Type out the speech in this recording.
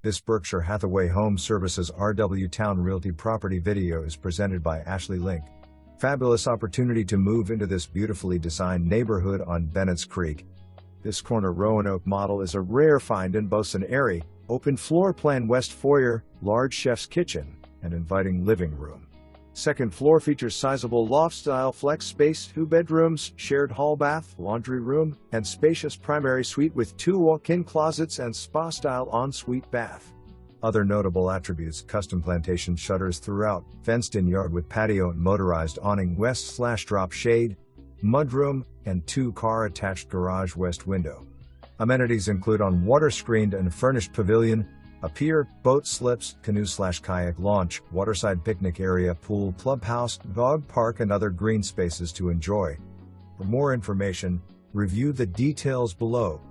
This Berkshire Hathaway Home Services RW Towne Realty property video is presented by Ashley Link. Fabulous opportunity to move into this beautifully designed neighborhood on Bennett's Creek. This corner Roanoke model is a rare find and boasts an airy, open floor plan west foyer, large chef's kitchen, and inviting living room. Second floor features sizable loft-style flex space, 2 bedrooms, shared hall bath, laundry room, and spacious primary suite with 2 walk-in closets and spa-style ensuite bath. Other notable attributes: custom plantation shutters throughout, fenced-in yard with patio and motorized awning west/drop shade, mudroom, and 2-car attached garage west window. Amenities include on water-screened and furnished pavilion, a pier, boat slips, canoe/kayak launch, waterside picnic area, pool, clubhouse, dog park, and other green spaces to enjoy. For more information, review the details below.